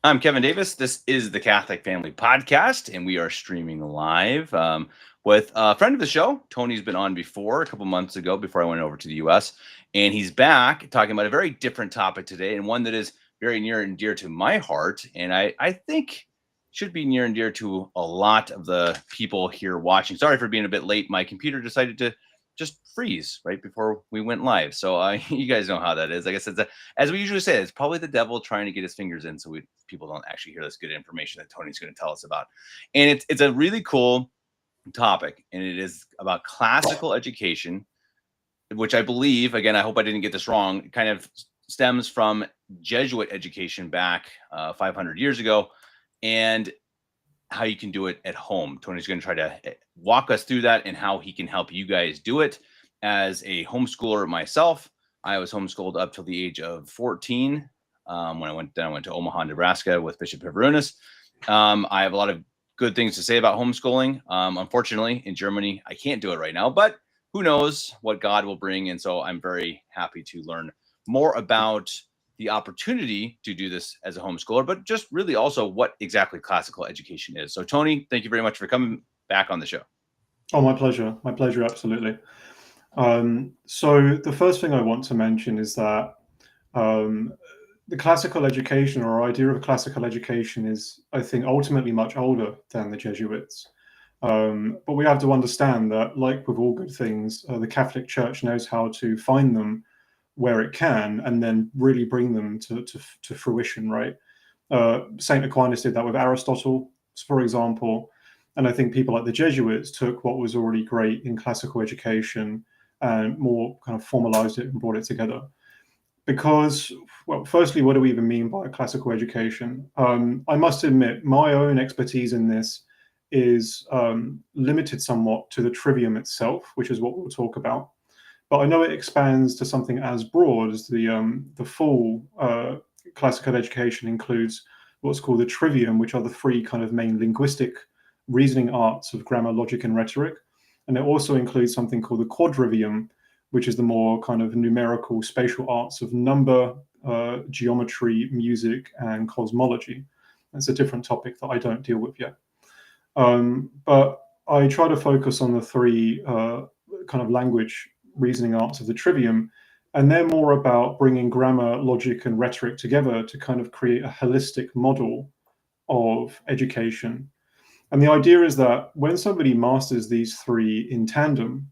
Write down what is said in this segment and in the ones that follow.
I'm Kevin Davis. This is the Catholic Family Podcast, and we are streaming live with a friend of the show. Tony's been on before, a couple months ago, before I went over to the US. And he's back talking about a very different topic today, and one that is very near and dear to my heart. And I think should be near and dear to a lot of the people here watching. Sorry for being a bit late. My computer decided to just freeze right before we went live. So you guys know how that is. I guess as we usually say, it's probably the devil trying to get his fingers in so people don't actually hear this good information that Tony's going to tell us about. And it's a really cool topic, and it is about classical education, which I believe, again, I hope I didn't get this wrong, kind of stems from Jesuit education back 500 years ago, and how you can do it at home. Tony's going to try to walk us through that and how he can help you guys do it. As a homeschooler myself, I was homeschooled up till the age of 14. When I went to Omaha, Nebraska with Bishop Hevrunas. I have a lot of good things to say about homeschooling. Unfortunately, in Germany, I can't do it right now, but who knows what God will bring. And so I'm very happy to learn more about the opportunity to do this as a homeschooler, but just really also what exactly classical education is. So Tony, thank you very much for coming back on the show. Oh, my pleasure. My pleasure, absolutely. So the first thing I want to mention is that the classical education or idea of a classical education is, I think, ultimately much older than the Jesuits. But we have to understand that, like with all good things, the Catholic Church knows how to find them where it can and then really bring them to fruition, right? St. Aquinas did that with Aristotle, for example. And I think people like the Jesuits took what was already great in classical education and more kind of formalized it and brought it together. Because, well, firstly, what do we even mean by classical education? I must admit, my own expertise in this is limited somewhat to the Trivium itself, which is what we'll talk about. But I know it expands to something as broad as the full classical education includes what's called the Trivium, which are the three kind of main linguistic reasoning arts of grammar, logic, and rhetoric. And it also includes something called the Quadrivium, which is the more kind of numerical spatial arts of number, geometry, music, and cosmology. That's a different topic that I don't deal with yet. But I try to focus on the three kind of language reasoning arts of the Trivium, and they're more about bringing grammar, logic, and rhetoric together to kind of create a holistic model of education. And the idea is that when somebody masters these three in tandem,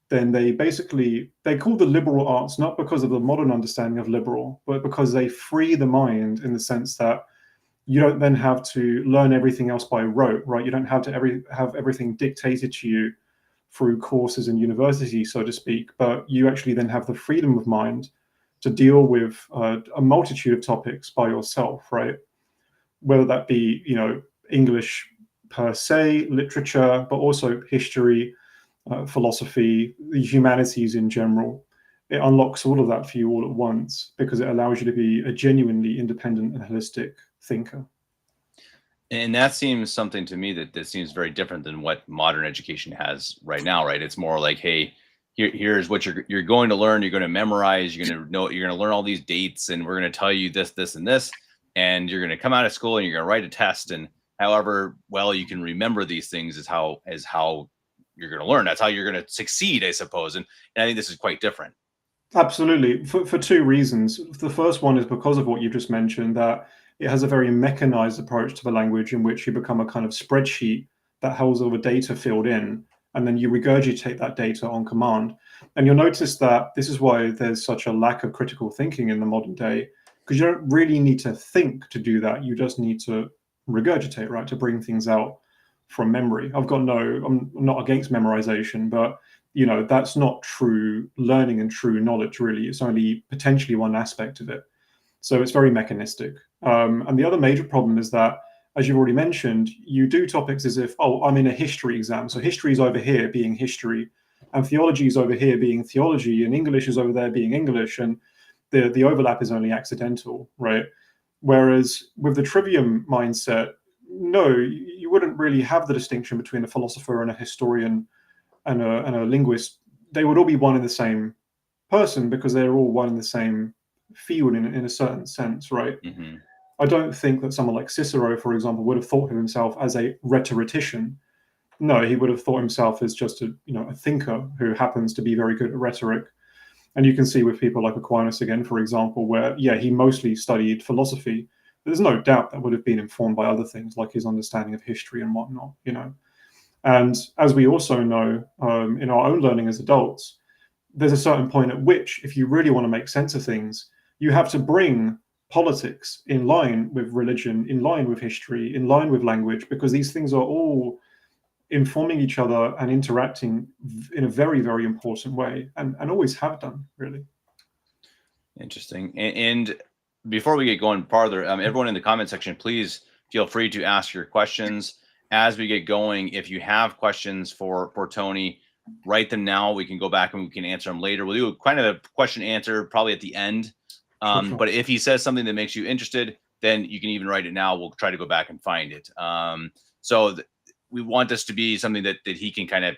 then they're called the liberal arts, not because of the modern understanding of liberal, but because they free the mind in the sense that you don't then have to learn everything else by rote, right? You don't have to have everything dictated to you through courses in university, so to speak, but you actually then have the freedom of mind to deal with a multitude of topics by yourself, right? Whether that be, English per se, literature, but also history, philosophy, the humanities in general. It unlocks all of that for you all at once because it allows you to be a genuinely independent and holistic thinker. And that seems something to me that seems very different than what modern education has right now, right? It's more like, hey, here's what you're going to learn. You're going to memorize. You're going to learn all these dates, and we're going to tell you this, this, and this, and you're going to come out of school and you're going to write a test. And however well you can remember these things is how you're going to learn. That's how you're going to succeed, I suppose. And I think this is quite different. Absolutely, for two reasons. The first one is because of what you just mentioned, that it has a very mechanized approach to the language in which you become a kind of spreadsheet that holds all the data filled in, and then you regurgitate that data on command. And you'll notice that this is why there's such a lack of critical thinking in the modern day, because you don't really need to think to do that. You just need to regurgitate, right, to bring things out from memory. I'm not against memorization, but that's not true learning and true knowledge, really. It's only potentially one aspect of it. So it's very mechanistic. And the other major problem is that, as you've already mentioned, you do topics as if, oh, I'm in a history exam. So history is over here being history, and theology is over here being theology, and English is over there being English. And the overlap is only accidental, right? Whereas with the Trivium mindset, no, you wouldn't really have the distinction between a philosopher and a historian and a linguist. They would all be one and the same person because they're all one and the same field in a certain sense, right? Mm-hmm. I don't think that someone like Cicero, for example, would have thought of himself as a rhetorician. No, he would have thought himself as just a thinker who happens to be very good at rhetoric. And you can see with people like Aquinas again, for example, where he mostly studied philosophy. There's no doubt that would have been informed by other things like his understanding of history and whatnot, And as we also know in our own learning as adults, there's a certain point at which, if you really want to make sense of things, you have to bring politics in line with religion, in line with history, in line with language, because these things are all informing each other and interacting in a very, very important way, and always have done, really. Interesting. And before we get going farther, everyone in the comment section, please feel free to ask your questions as we get going. If you have questions for Tony, write them now. We can go back and we can answer them later. We'll do kind of a question answer probably at the end. Sure. But if he says something that makes you interested, then you can even write it now. We'll try to go back and find it. We want this to be something that he can kind of,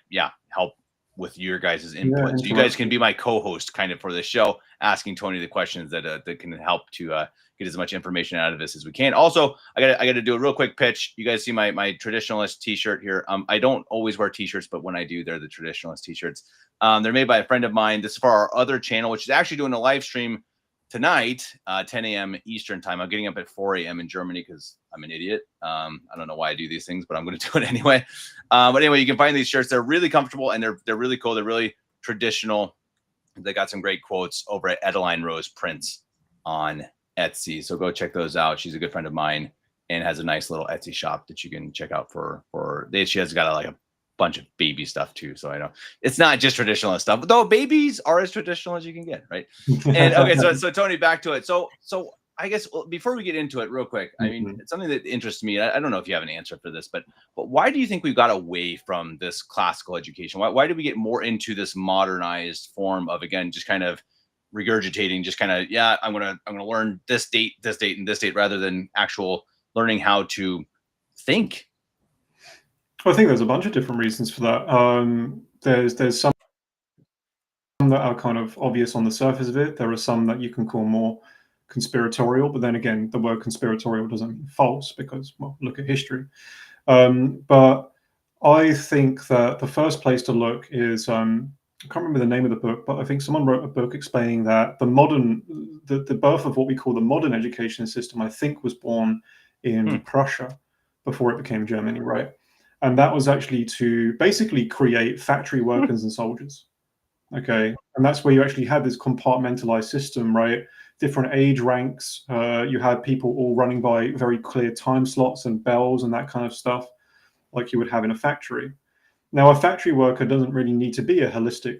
help with your guys' input. So you guys can be my co-host kind of for this show, asking Tony the questions that can help to get as much information out of this as we can. Also, I got to do a real quick pitch. You guys see my traditionalist t-shirt here. I don't always wear t-shirts, but when I do, they're the traditionalist t-shirts. They're made by a friend of mine. This is for our other channel, which is actually doing a live stream tonight, 10 a.m. Eastern time. I'm getting up at 4 a.m. in Germany because I'm an idiot. I don't know why I do these things, but I'm going to do it anyway. But anyway, you can find these shirts. They're really comfortable and they're really cool. They're really traditional. They got some great quotes over at Edeline Rose Prints on Etsy. So go check those out. She's a good friend of mine and has a nice little Etsy shop that you can check out she has got a bunch of baby stuff too. So I know it's not just traditional stuff, though babies are as traditional as you can get, right? And okay, so Tony, back to it. So I guess before we get into it real quick, I mean, it's something that interests me. I don't know if you have an answer for this, but why do you think we got away from this classical education? Why did we get more into this modernized form of, again, just kind of regurgitating, just kind of, I'm gonna learn this date, and this date, rather than actual learning how to think? I think there's a bunch of different reasons for that. There's some that are kind of obvious on the surface of it. There are some that you can call more conspiratorial, but then again, the word conspiratorial doesn't mean false because, well, look at history. But I think that the first place to look is, I can't remember the name of the book, but I think someone wrote a book explaining that the birth of what we call the modern education system, I think, was born in Prussia before it became Germany, right? And that was actually to basically create factory workers and soldiers. Okay, and that's where you actually had this compartmentalized system, right? Different age ranks. You had people all running by very clear time slots and bells and that kind of stuff, like you would have in a factory. Now, a factory worker doesn't really need to be a holistic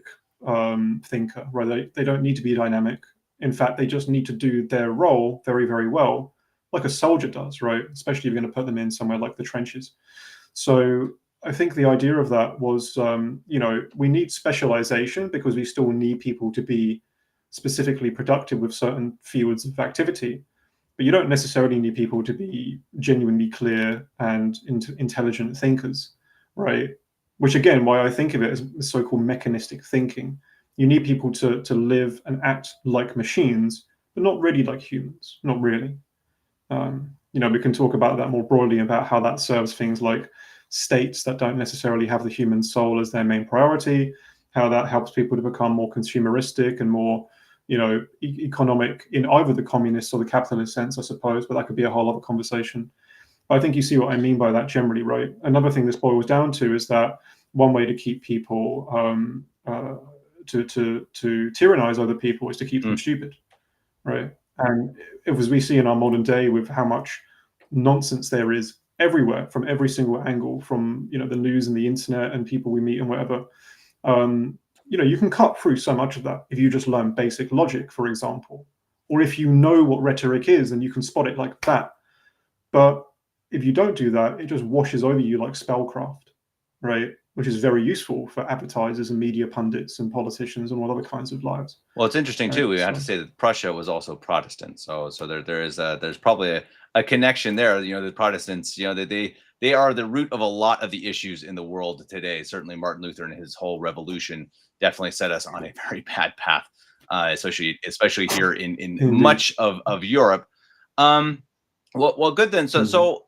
thinker, right? They don't need to be dynamic. In fact, they just need to do their role very, very well, like a soldier does, right? Especially if you're going to put them in somewhere like the trenches. So I think the idea of that was, we need specialization because we still need people to be specifically productive with certain fields of activity. But you don't necessarily need people to be genuinely clear and intelligent thinkers, right? Which, again, why I think of it as so-called mechanistic thinking. You need people to live and act like machines, but not really like humans, not really. We can talk about that more broadly, about how that serves things like states that don't necessarily have the human soul as their main priority, how that helps people to become more consumeristic and more, economic in either the communist or the capitalist sense, I suppose, but that could be a whole other conversation. But I think you see what I mean by that generally, right? Another thing this boils down to is that one way to keep people to tyrannize other people is to keep them stupid, right? And as we see in our modern day with how much nonsense there is everywhere from every single angle, from the news and the internet and people we meet and whatever, you can cut through so much of that if you just learn basic logic, for example, or if you know what rhetoric is and you can spot it like that. But if you don't do that, it just washes over you like spellcraft, right? Which is very useful for advertisers and media pundits and politicians and all other kinds of lives. Well, it's interesting too. We have to say that Prussia was also Protestant, so there's probably a connection there. The Protestants, they are the root of a lot of the issues in the world today. Certainly, Martin Luther and his whole revolution definitely set us on a very bad path, especially here in much of Europe. Well, good then. So, Mhm. so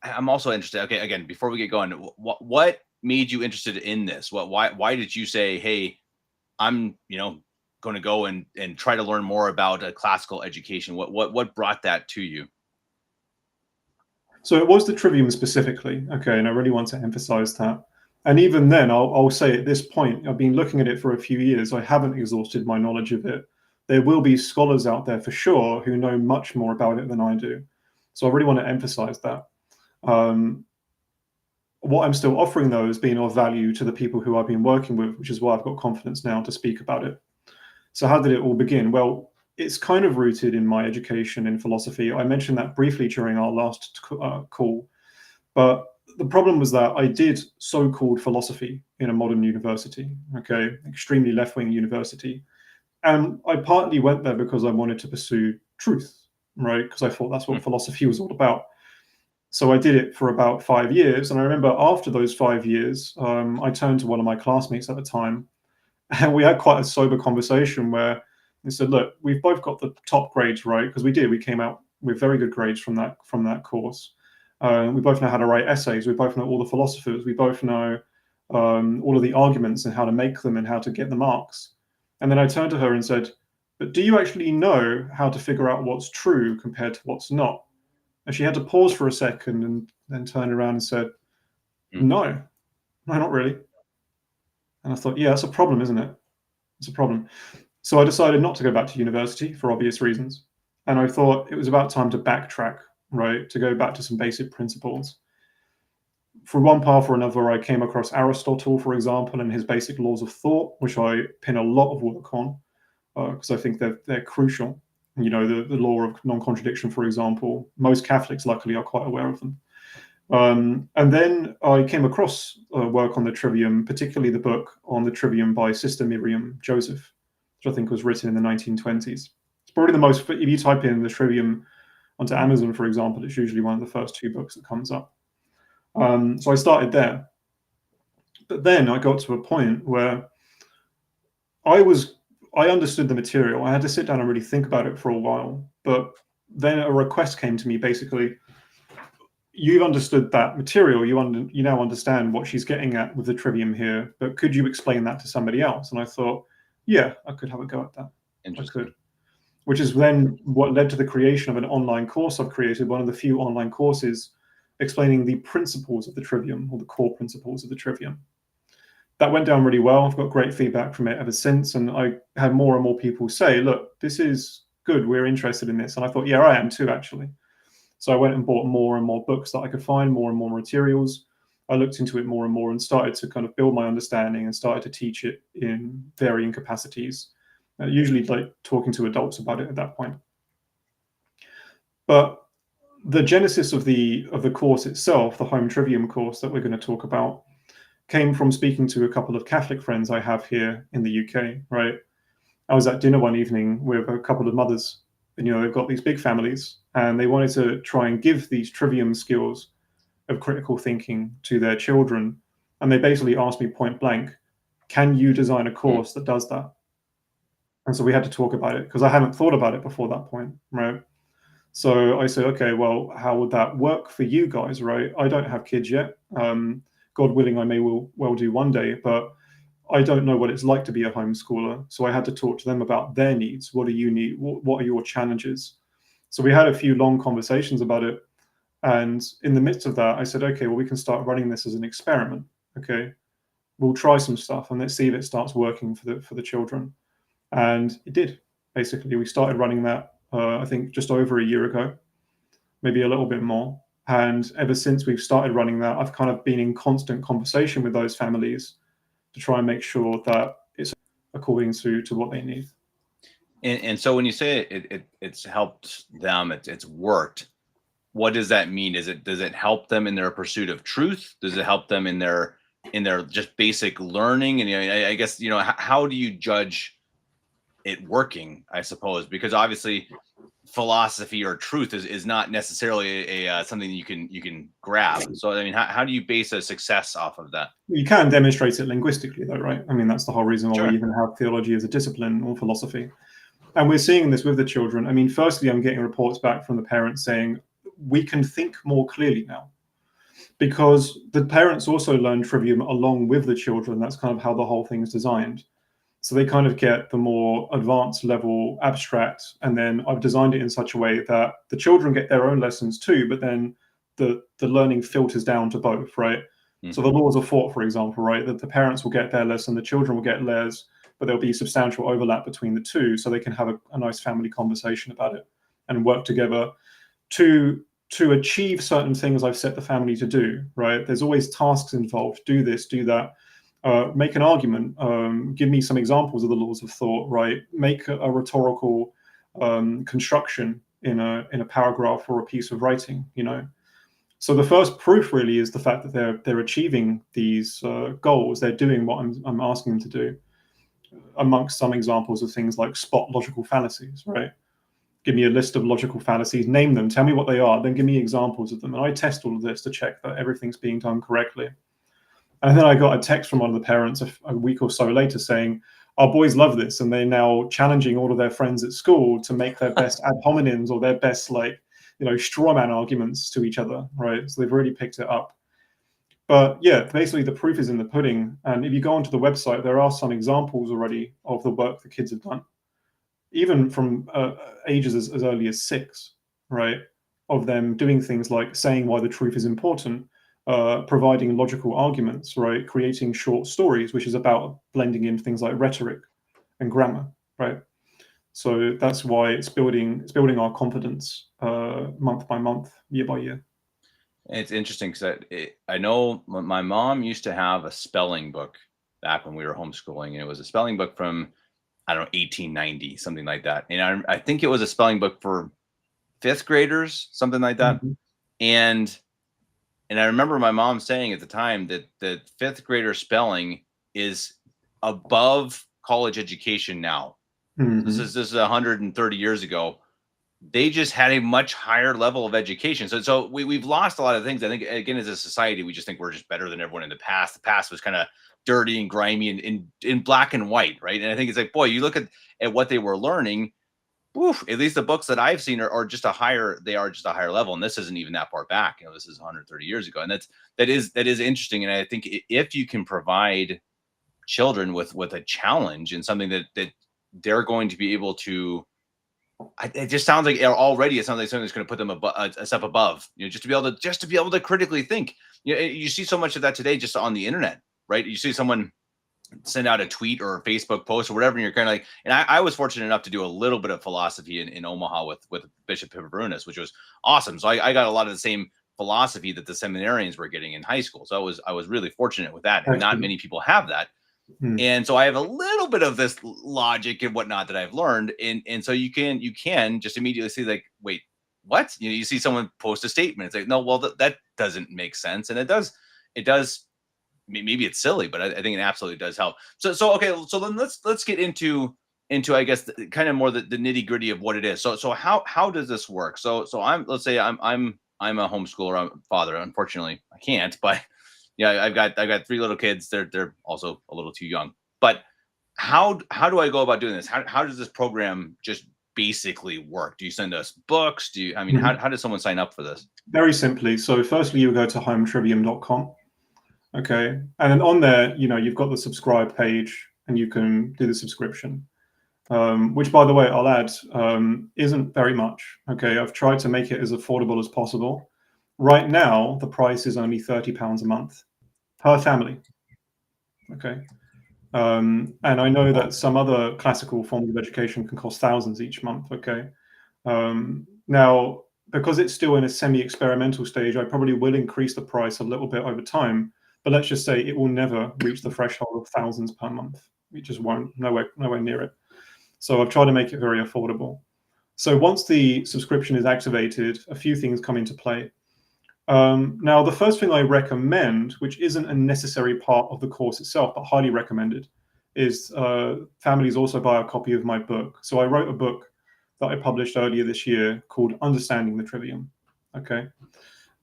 I'm also interested. Okay, again, before we get going, what made you interested in this? Why did you say, hey, I'm, going to go and try to learn more about a classical education? What brought that to you? So it was the Trivium specifically, okay, and I really want to emphasize that. And even then, I'll say at this point, I've been looking at it for a few years. I haven't exhausted my knowledge of it. There will be scholars out there for sure who know much more about it than I do. So I really want to emphasize that. Um, what I'm still offering, though, is being of value to the people who I've been working with, which is why I've got confidence now to speak about it. So how did it all begin? Well, it's kind of rooted in my education in philosophy. I mentioned that briefly during our last call, but the problem was that I did so-called philosophy in a modern university, okay, extremely left-wing university. And I partly went there because I wanted to pursue truth, right? Because I thought that's what Hmm. philosophy was all about. So I did it for about 5 years. And I remember after those 5 years, I turned to one of my classmates at the time, and we had quite a sober conversation where he said, "Look, we've both got the top grades, right? Because we did. We came out with very good grades from that course. We both know how to write essays. We both know all the philosophers. We both know all of the arguments and how to make them and how to get the marks." And then I turned to her and said, "But do you actually know how to figure out what's true compared to what's not?" And she had to pause for a second and then turn around and said, Hmm. "No, no, not really." And I thought, yeah, that's a problem, isn't it? It's a problem. So I decided not to go back to university for obvious reasons. And I thought it was about time to backtrack, right? To go back to some basic principles. For one path or another, I came across Aristotle, for example, and his basic laws of thought, which I pin a lot of work on because I think they're crucial. The law of non-contradiction, for example. Most Catholics, luckily, are quite aware of them. And then I came across work on the Trivium, particularly the book on the Trivium by Sister Miriam Joseph, which I think was written in the 1920s. It's probably the most, if you type in the Trivium onto Amazon, for example, it's usually one of the first two books that comes up. So I started there. But then I got to a point where I understood the material. I had to sit down and really think about it for a while. But then a request came to me basically, you've understood that material. You now understand what she's getting at with the Trivium here, but could you explain that to somebody else? And I thought, yeah, I could have a go at that. I Interesting. could. Which is then what led to the creation of an online course I've created, one of the few online courses explaining the principles of the Trivium, or the core principles of the Trivium. That went down really well. I've got great feedback from it ever since, and I had more and more people say, look, this is good, we're interested in this. And I thought, yeah, I am too, actually. So I went and bought more and more books that I could find, more and more materials. I looked into it more and more and started to kind of build my understanding and started to teach it in varying capacities, usually like talking to adults about it at that point. But the genesis of the course itself, the Home Trivium course that we're going to talk about, came from speaking to a couple of Catholic friends I have here in the UK, right? I was at dinner one evening with a couple of mothers, and they've got these big families, and they wanted to try and give these Trivium skills of critical thinking to their children. And they basically asked me point blank, can you design a Hmm. course that does that? And so we had to talk about it because I hadn't thought about it before that point, right? So I said, okay, well, how would that work for you guys, right? I don't have kids yet. God willing, I may well do one day, but I don't know what it's like to be a homeschooler. So I had to talk to them about their needs. What do you need? What are your challenges? So we had a few long conversations about it. And in the midst of that, I said, okay, well, we can start running this as an experiment. Okay, we'll try some stuff and let's see if it starts working for the children. And it did. Basically, we started running that, I think, just over a year ago, maybe a little bit more. And ever since we've started running that, I've kind of been in constant conversation with those families to try and make sure that it's according to what they need. And so when you say it's helped them, it's worked. What does that mean? Does it help them in their pursuit of truth? Does it help them in their just basic learning? And I guess how do you judge it working? I suppose because obviously philosophy or truth is not necessarily a something that you can grab. So I mean, how do you base a success off of that? You can demonstrate it linguistically, though, right? I mean, that's the whole reason why we Sure. even have theology as a discipline or philosophy. And we're seeing this with the children. I mean, firstly, I'm getting reports back from the parents saying, we can think more clearly now, because the parents also learn Trivium along with the children. That's kind of how the whole thing is designed. So they kind of get the more advanced level abstract, and then I've designed it in such a way that the children get their own lessons too, but then the learning filters down to both, right? So the laws of thought, for example, right, that the parents will get their lesson, the children will get theirs, but there'll be substantial overlap between the two, so they can have a nice family conversation about it and work together to achieve certain things I've set the family to do, right? There's always tasks involved. Do this, do that. Make an argument. Give me some examples of the laws of thought, right? Make a rhetorical construction in a paragraph or a piece of writing, you know. So the first proof really is the fact that they're achieving these goals. They're doing what I'm asking them to do, amongst some examples of things like spot logical fallacies, right? Give me a list of logical fallacies, name them, tell me what they are, then give me examples of them. And I test all of this to check that everything's being done correctly. And then I got a text from one of the parents a week or so later saying, our boys love this, and they're now challenging all of their friends at school to make their best ad hominems or their best, like, you know, straw man arguments to each other, right? So they've really picked it up. But yeah, basically the proof is in the pudding. And if you go onto the website, there are some examples already of the work the kids have done, even from ages as early as 6, right? Of them doing things like saying why the truth is important, providing logical arguments, right? Creating short stories, which is about blending in things like rhetoric and grammar, right? So that's why it's building our confidence month by month, year by year. It's interesting because I know my mom used to have a spelling book back when we were homeschooling, and it was a spelling book from, I don't know, 1890, something like that. And I think it was a spelling book for 5th graders, something like that. Mm-hmm. And I remember my mom saying at the time that the 5th grader spelling is above college education now. Mm-hmm. This is 130 years ago. They just had a much higher level of education. So we've lost a lot of things. I think, again, as a society, we just think we're just better than everyone in the past. The past was kind of dirty and grimy and in black and white, right? And I think it's like, boy, you look at what they were learning. Oof, at least the books that I've seen are just a higher level. And this isn't even that far back. You know, this is 130 years ago. And that is interesting. And I think if you can provide children with a challenge and something that they're going to be able to, it just sounds like already it sounds like something that's going to put them a step above, you know, just to be able to critically think. You know, you see so much of that today just on the internet, right? You see someone send out a tweet or a Facebook post or whatever, and you're kind of like, and I was fortunate enough to do a little bit of philosophy in Omaha with Bishop Pipperunas, which was awesome. So I got a lot of the same philosophy that the seminarians were getting in high school. So I was really fortunate with that. And not many people have that. And so I have a little bit of this logic and whatnot that I've learned. And so you can just immediately see, like, wait, what? You know, you see someone post a statement. It's like, no, well, that doesn't make sense. And it does. Maybe it's silly, but I think it absolutely does help. So okay. So then let's get into I guess kind of more the nitty gritty of what it is. So how does this work? So let's say I'm a homeschooler, I'm a father. Unfortunately, I can't, but yeah, I've got 3 little kids. They're also a little too young. But how do I go about doing this? How does this program just basically work? Do you send us books? How does someone sign up for this? Very simply. So firstly, you go to hometrivium.com. Okay. And then on there, you know, you've got the subscribe page and you can do the subscription, which, by the way, I'll add, isn't very much. Okay. I've tried to make it as affordable as possible. Right now, the price is only £30 a month per family. Okay. And I know that some other classical forms of education can cost thousands each month. Okay. Now, because it's still in a semi-experimental stage, I probably will increase the price a little bit over time. But let's just say it will never reach the threshold of thousands per month. It just won't, nowhere near it. So I've tried to make it very affordable. So once the subscription is activated, a few things come into play. Now, the first thing I recommend, which isn't a necessary part of the course itself, but highly recommended, is families also buy a copy of my book. So I wrote a book that I published earlier this year called Understanding the Trivium. Okay.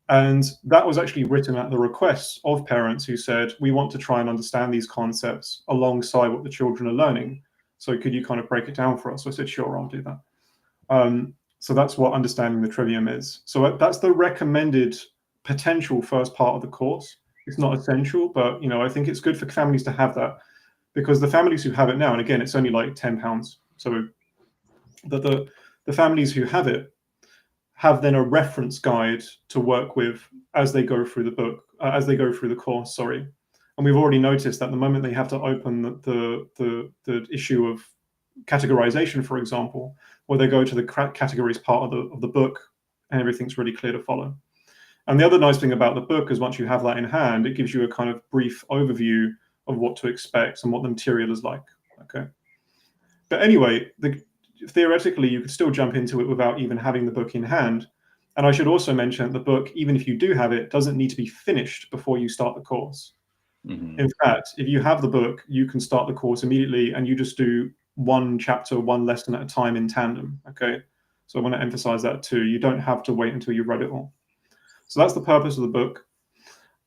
And that was actually written at the request of parents who said, we want to try and understand these concepts alongside what the children are learning. So could you kind of break it down for us? So I said, sure, I'll do that. So that's what understanding the Trivium is. So that's the recommended potential first part of the course. It's not essential, but I think it's good for families to have that, because the families who have it now, and again, it's only like £10. So the families who have it have then a reference guide to work with as they go through the book, as they go through the course. Sorry, and we've already noticed that the moment they have to open the issue of categorization, for example, where they go to the categories part of the book, and everything's really clear to follow. And the other nice thing about the book is once you have that in hand, it gives you a kind of brief overview of what to expect and what the material is like. Okay. But anyway, theoretically, you could still jump into it without even having the book in hand. And I should also mention that the book, even if you do have it, doesn't need to be finished before you start the course. In fact, if you have the book, you can start the course immediately, and you just do one chapter, one lesson at a time in tandem. Okay. So I want to emphasize that too. You don't have to wait until you've read it all. So that's the purpose of the book.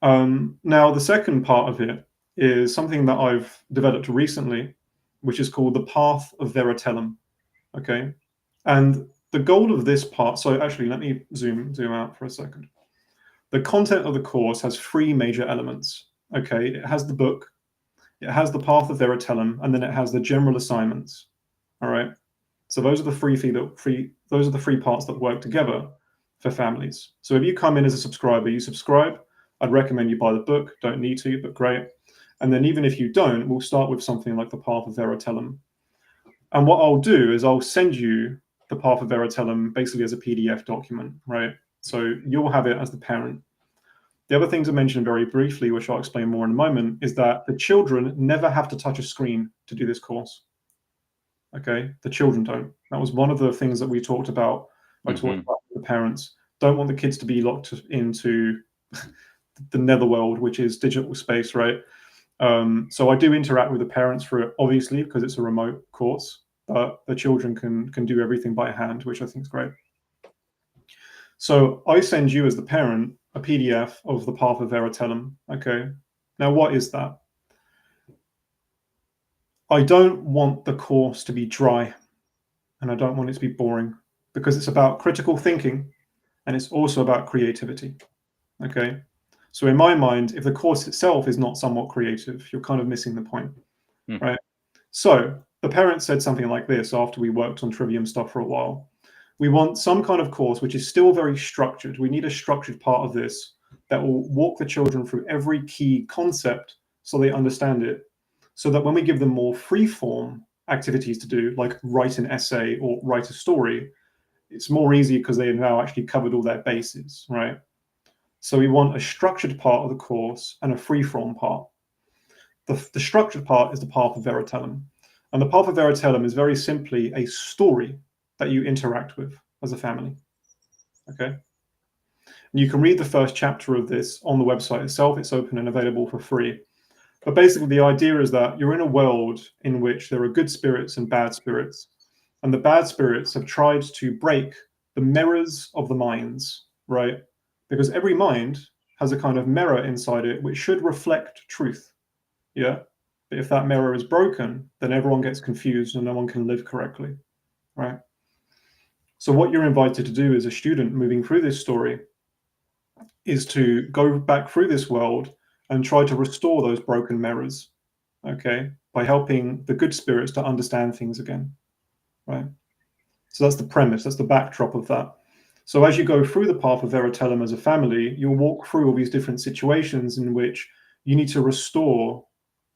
Now, the second part of it is something that I've developed recently, which is called the Path of Veritellum. Okay. And the goal of this part, so actually, let me zoom out for a second. The content of the course has three major elements. Okay. It has the book, it has the Path of Veritellum, and then it has the general assignments. All right. So those are the three parts that work together for families. So if you come in as a subscriber, you subscribe, I'd recommend you buy the book. Don't need to, but great. And then even if you don't, we'll start with something like the Path of Veritellum. And what I'll do is I'll send you the Path of Veritellum basically as a PDF document, right? So you'll have it as the parent. The other thing to mention very briefly, which I'll explain more in a moment, is that the children never have to touch a screen to do this course. Okay, the children don't. That was one of the things that we talked about. I talked about the parents don't want the kids to be locked into the netherworld, which is digital space, right? So I do interact with the parents through it, obviously, because it's a remote course, but the children can do everything by hand, which I think is great. So I send you as the parent a PDF of the Path of Veritellum. Okay, now what is that? I don't want the course to be dry, and I don't want it to be boring, because it's about critical thinking, and it's also about creativity. Okay, so in my mind, if the course itself is not somewhat creative, you're kind of missing the point, right? So the parents said something like this after we worked on Trivium stuff for a while. We want some kind of course which is still very structured. We need a structured part of this that will walk the children through every key concept so they understand it, so that when we give them more free-form activities to do, like write an essay or write a story, it's more easy because they have now actually covered all their bases, right? So we want a structured part of the course and a free-form part. The structured part is the Path of Veritellum. And the Path of Veritellum is very simply a story that you interact with as a family. Okay. And you can read the first chapter of this on the website itself. It's open and available for free. But basically, the idea is that you're in a world in which there are good spirits and bad spirits. And the bad spirits have tried to break the mirrors of the minds, right? Because every mind has a kind of mirror inside it which should reflect truth. Yeah. But if that mirror is broken, then everyone gets confused and no one can live correctly, right? So what you're invited to do as a student moving through this story is to go back through this world and try to restore those broken mirrors, okay, by helping the good spirits to understand things again, right? So that's the premise, that's the backdrop of that. So as you go through the Path of Veritellum as a family, you'll walk through all these different situations in which you need to restore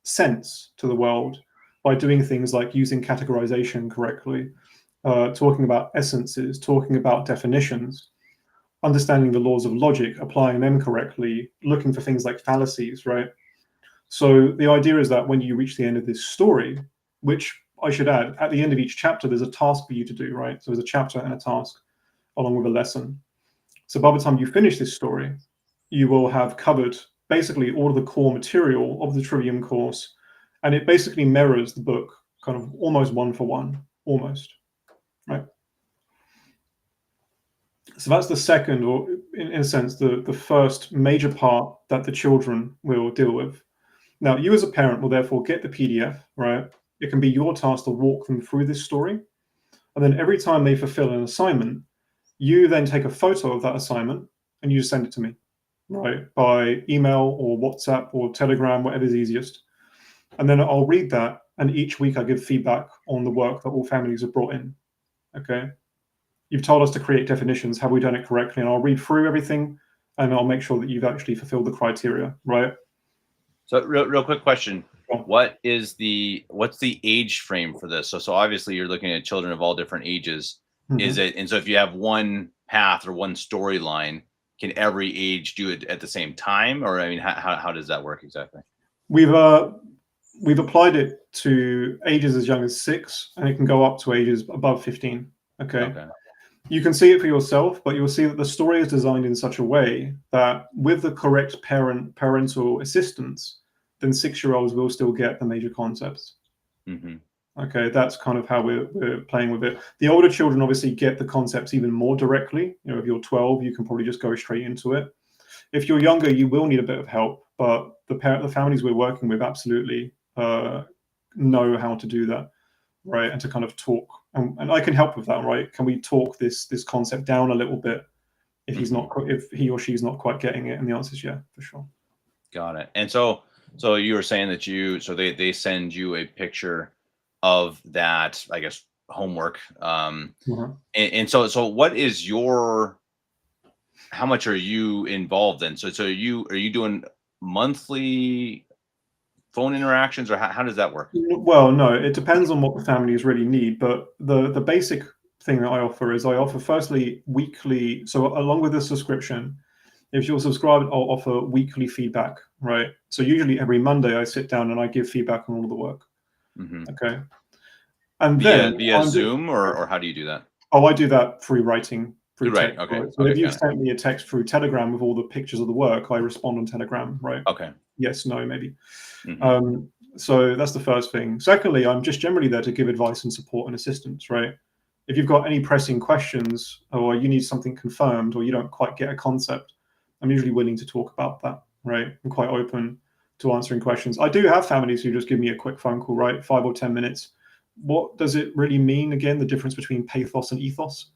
sense to the world by doing things like using categorization correctly, talking about essences, talking about definitions, understanding the laws of logic, applying them correctly, looking for things like fallacies, right? So the idea is that when you reach the end of this story, which I should add, at the end of each chapter, there's a task for you to do, right? So there's a chapter and a task along with a lesson. So by the time you finish this story, you will have covered basically all of the core material of the Trivium course, and it basically mirrors the book kind of almost one for one, almost, right? So that's the second, or in a sense, the first major part that the children will deal with. Now, you as a parent will therefore get the PDF, right? It can be your task to walk them through this story. And then every time they fulfill an assignment, You then take a photo of that assignment and you just send it to me, right? By email or WhatsApp or Telegram, whatever's easiest. And then I'll read that. And each week I give feedback on the work that all families have brought in. Okay. You've told us to create definitions. Have we done it correctly? And I'll read through everything and I'll make sure that you've actually fulfilled the criteria, right? So real quick question. Sure. What's the age frame for this? So obviously you're looking at children of all different ages. Is it, and so if you have one path or one storyline, can every age do it at the same time? Or I mean, how does that work exactly? We've applied it to ages as young as 6, and it can go up to ages above 15. Okay. You can see it for yourself, but you'll see that the story is designed in such a way that with the correct parental assistance, then 6-year-olds will still get the major concepts. Okay, that's kind of how we're playing with it. The older children obviously get the concepts even more directly. You know, if you're 12, you can probably just go straight into it. If you're younger, you will need a bit of help, but the families we're working with absolutely know how to do that, right? And to kind of talk, and I can help with that, right? Can we talk this concept down a little bit if he's not, if he or she's not quite getting it? And the answer is yeah, for sure. Got it. And so you were saying that they send you a picture of that, I guess, homework. And so what is how much are you involved in? So are you doing monthly phone interactions, or how does that work? Well, no, it depends on what the families really need. But the basic thing that I offer firstly weekly. So along with the subscription, if you're subscribed, I'll offer weekly feedback, right? So usually every Monday I sit down and I give feedback on all of the work. Okay. And then via Zoom or how do you do that? Oh, I do that through writing, through text. Right? So if you've sent me a text through Telegram with all the pictures of the work, I respond on Telegram, right? Okay. Yes, no, maybe. So that's the first thing. Secondly, I'm just generally there to give advice and support and assistance, right? If you've got any pressing questions or you need something confirmed or you don't quite get a concept, I'm usually willing to talk about that, right? I'm quite open to answering questions. I do have families who just give me a quick phone call, right? 5 or 10 minutes. What does it really mean, again, the difference between pathos and ethos,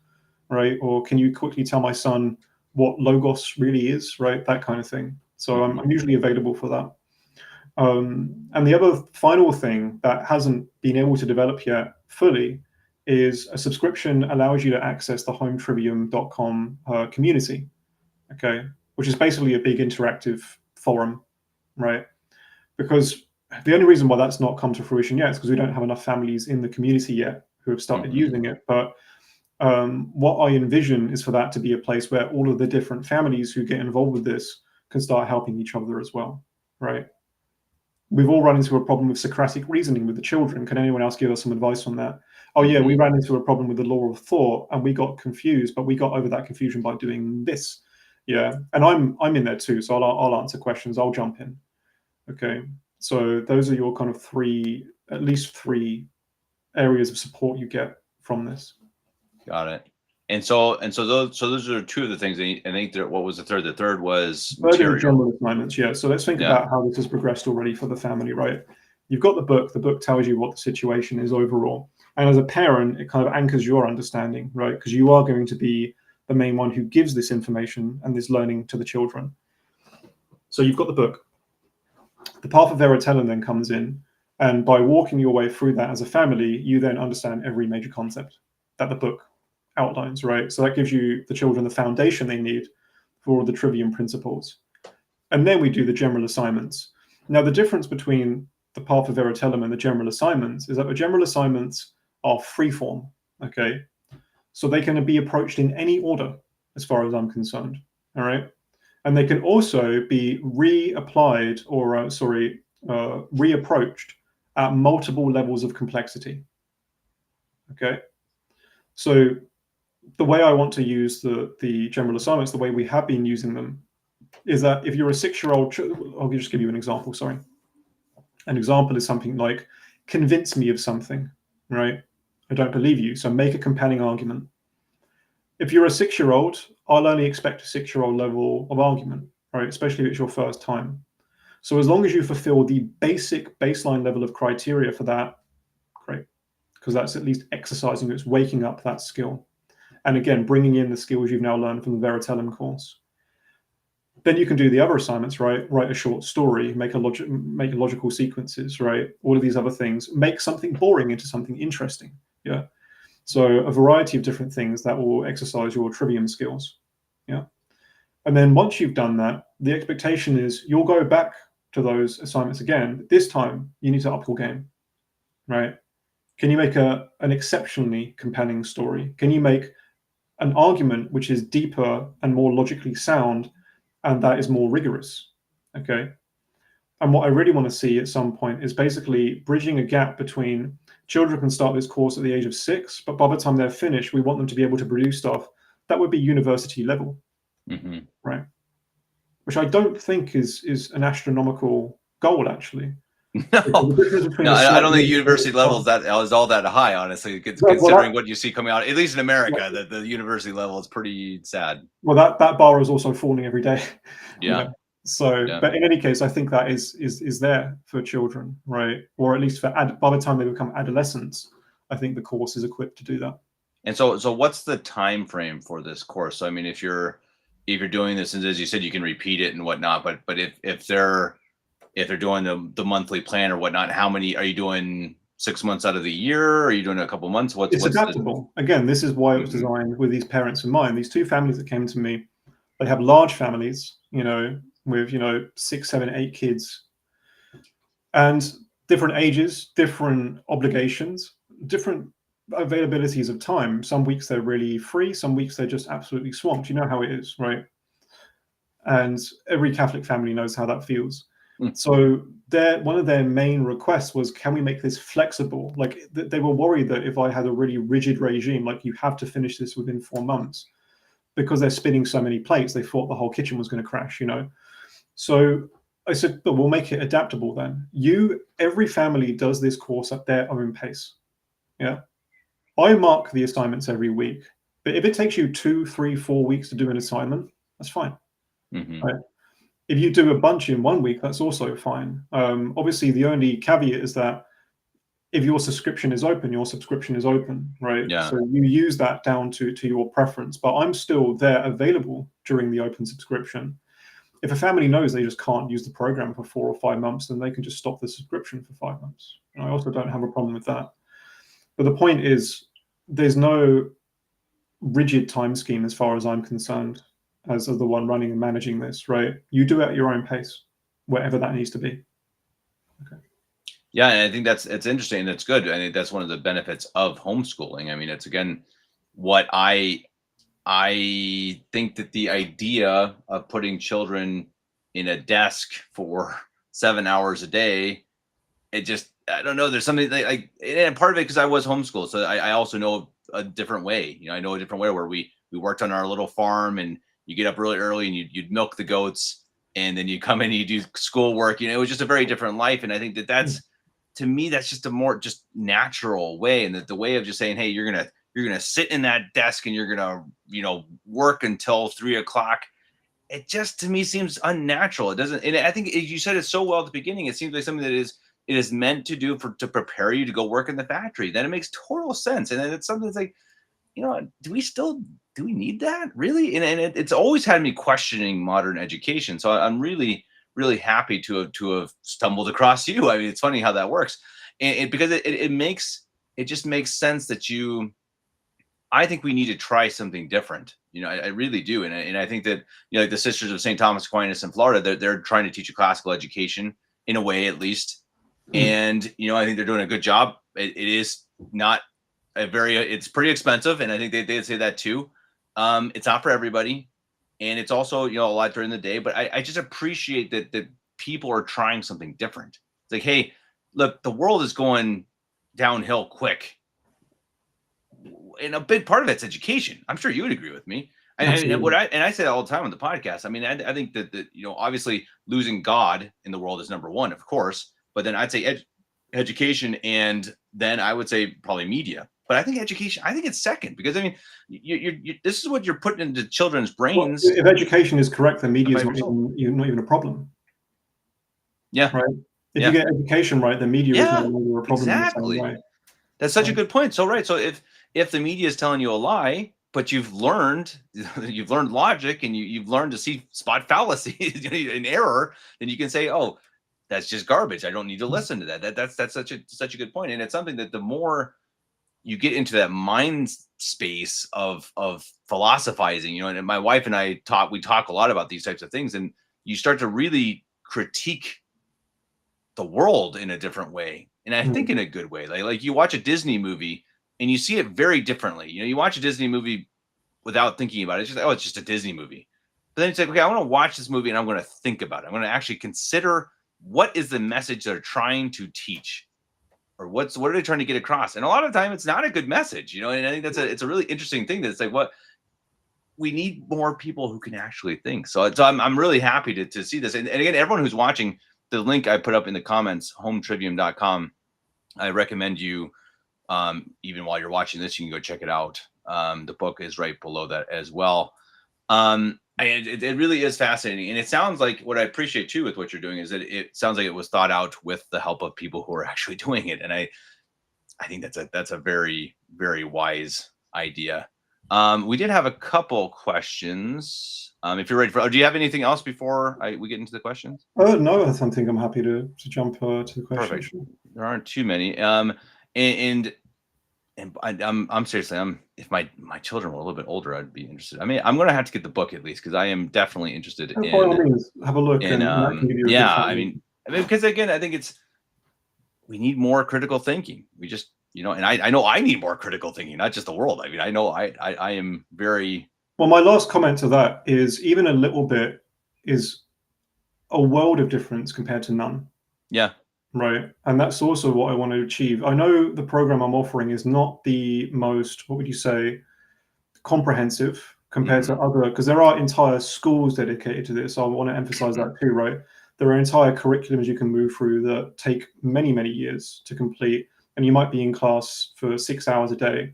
right? Or can you quickly tell my son what logos really is, right? That kind of thing. So I'm usually available for that. And the other final thing that hasn't been able to develop yet fully is a subscription allows you to access the hometrivium.com community, okay, which is basically a big interactive forum, right? Because the only reason why that's not come to fruition yet is because we don't have enough families in the community yet who have started using it. But what I envision is for that to be a place where all of the different families who get involved with this can start helping each other as well, right? We've all run into a problem with Socratic reasoning with the children. Can anyone else give us some advice on that? Oh yeah, we ran into a problem with the law of thought and we got confused, but we got over that confusion by doing this. Yeah, and I'm in there too, so I'll answer questions. I'll jump in. Okay, so those are your kind of at least three areas of support you get from this. Got it. And so those are two of the things. I think what was the third? The third was material. General assignments, yeah. So let's think about how this has progressed already for the family, right? You've got the book. The book tells you what the situation is overall. And as a parent, it kind of anchors your understanding, right? Because you are going to be the main one who gives this information and this learning to the children. So you've got the book. The path of Veritellum then comes in. And by walking your way through that as a family, you then understand every major concept that the book outlines, right? So that gives you the children the foundation they need for all the Trivium principles. And then we do the general assignments. Now, the difference between the path of Veritellum and the general assignments is that the general assignments are freeform, okay? So they can be approached in any order, as far as I'm concerned, all right? And they can also be reapplied or, reapproached at multiple levels of complexity, okay? So the way I want to use the general assignments, the way we have been using them, is that if you're a 6-year-old, I'll just give you an example, sorry. An example is something like, convince me of something, right? I don't believe you, so make a compelling argument. If you're a 6-year-old, I'll only expect a 6-year-old level of argument, right? Especially if it's your first time. So as long as you fulfill the basic baseline level of criteria for that, great, because that's at least exercising, it's waking up that skill. and again, bringing in the skills you've now learned from the Veritellum course. Then you can do the other assignments, right? Write a short story, make logical sequences, right? All of these other things, make something boring into something interesting. Yeah. So a variety of different things that will exercise your Trivium skills. Yeah. And then once you've done that, the expectation is you'll go back to those assignments again. This time you need to up your game, right? Can you make an exceptionally compelling story? Can you make an argument which is deeper and more logically sound, and that is more rigorous? Okay. And what I really want to see at some point is basically bridging a gap between children can start this course at the age of 6, but by the time they're finished, we want them to be able to produce stuff that would be university level, right? Which I don't think is an astronomical goal, actually. No, I don't think university level is all that high, honestly, considering what you see coming out, at least in America, that the university level is pretty sad. Well, that bar is also falling every day. Yeah. So, but in any case, I think that is there for children, right? Or at least by the time they become adolescents, I think the course is equipped to do that. And so what's the time frame for this course? So, I mean, if you're doing this, and as you said, you can repeat it and whatnot, but if they're doing the monthly plan or whatnot, how many are you doing? 6 months out of the year? Are you doing a couple months? It's adaptable. Again, this is why it was designed with these parents in mind. These two families that came to me, they have large families, with 6, 7, 8 kids, and different ages, different obligations, different availabilities of time. Some weeks they're really free, some weeks they're just absolutely swamped. You know how it is, right? And every Catholic family knows how that feels. So one of their main requests was, can we make this flexible? Like, they were worried that if I had a really rigid regime, like you have to finish this within 4 months, because they're spinning so many plates, they thought the whole kitchen was going to crash, So I said, but we'll make it adaptable then. Every family does this course at their own pace. Yeah. I mark the assignments every week, but if it takes you 2, 3, 4 weeks to do an assignment, that's fine. Right? If you do a bunch in 1 week, that's also fine. Obviously, the only caveat is that if your subscription is open, your subscription is open, right? Yeah. So you use that down to your preference, but I'm still there available during the open subscription. If a family knows they just can't use the program for 4 or 5 months, then they can just stop the subscription for 5 months. And I also don't have a problem with that. But the point is, there's no rigid time scheme as far as I'm concerned, as the one running and managing this, right? You do it at your own pace, wherever that needs to be. Okay. Yeah, and I think it's interesting and it's good. I think that's one of the benefits of homeschooling. I mean, it's again what I think that the idea of putting children in a desk for 7 hours a day, it just, I don't know, there's something like, and part of it because I was homeschooled, so I also know a different way. I know a different way where we worked on our little farm, and you get up really early and you'd milk the goats, and then you come in and you do schoolwork. It was just a very different life, and I think that's to me, that's just a more just natural way, and that the way of just saying, hey, you're gonna sit in that desk and you're gonna work until 3 o'clock. It just to me seems unnatural. It doesn't, and I think you said it so well at the beginning. It seems like something that it is meant to do to prepare you to go work in the factory. Then it makes total sense, and then it's something that's like, do we need that really? And it's always had me questioning modern education. So I'm really, really happy to have stumbled across you. I mean, it's funny how that works, and because it just makes sense that I think we need to try something different. I really do, and I think that like the Sisters of St. Thomas Aquinas in Florida, they're trying to teach a classical education in a way, at least, and I think they're doing a good job. It is not it's pretty expensive, and I think they'd say that too. It's not for everybody, and it's also a lot during the day. But I just appreciate that people are trying something different. It's like, hey, look, the world is going downhill quick, and a big part of it's education. I'm sure you would agree with me. And I say that all the time on the podcast. I mean, I think that obviously losing God in the world is number one, of course. But then I'd say education, and then I would say probably media. But I think education, I think it's second, because I mean, this is what you're putting into children's brains. Well, if education is correct, then media is not even a problem. Yeah. Right. If you get education right, then media is no longer a problem. Exactly. In the same way. That's such a good point. So right. So if the media is telling you a lie, but you've learned logic, and you've learned to spot fallacies and error, then you can say, oh, that's just garbage. I don't need to listen to that. That's such a good point. And it's something that the more you get into that mind space of philosophizing, and my wife and I we talk a lot about these types of things, and you start to really critique the world in a different way. And I think in a good way. Like you watch a Disney movie and you see it very differently. You watch a Disney movie without thinking about it. It's just, oh, it's just a Disney movie. But then it's like, okay, I want to watch this movie and I'm going to think about it. I'm going to actually consider, what is the message they're trying to teach, or what are they trying to get across? And a lot of the time it's not a good message, and I think it's a really interesting thing, that it's like, what we need more people who can actually think. So I'm really happy to see this. And again, everyone who's watching, the link I put up in the comments, hometrivium.com, I recommend you, even while you're watching this, you can go check it out. The book is right below that as well. And it really is fascinating. And it sounds like, what I appreciate too with what you're doing is that it sounds like it was thought out with the help of people who are actually doing it. And I think that's a very, very wise idea. We did have a couple questions. If you're ready do you have anything else before we get into the questions? No, I think I'm happy to jump to the questions. Perfect. There aren't too many. And I'm seriously, if my children were a little bit older, I'd be interested. I mean, I'm going to have to get the book at least, because I am definitely interested in. By all means, have a look. And I can give you I mean, because again, I think we need more critical thinking. We just, and I know I need more critical thinking, not just the world. I mean, I know I am very. Well, my last comment to that is, even a little bit is a world of difference compared to none. Yeah. Right. And that's also what I want to achieve. I know the program I'm offering is not the most, what would you say, comprehensive compared to other, because there are entire schools dedicated to this. So I want to emphasize that too, right? There are entire curriculums you can move through that take many, many years to complete, and you might be in class for 6 hours a day.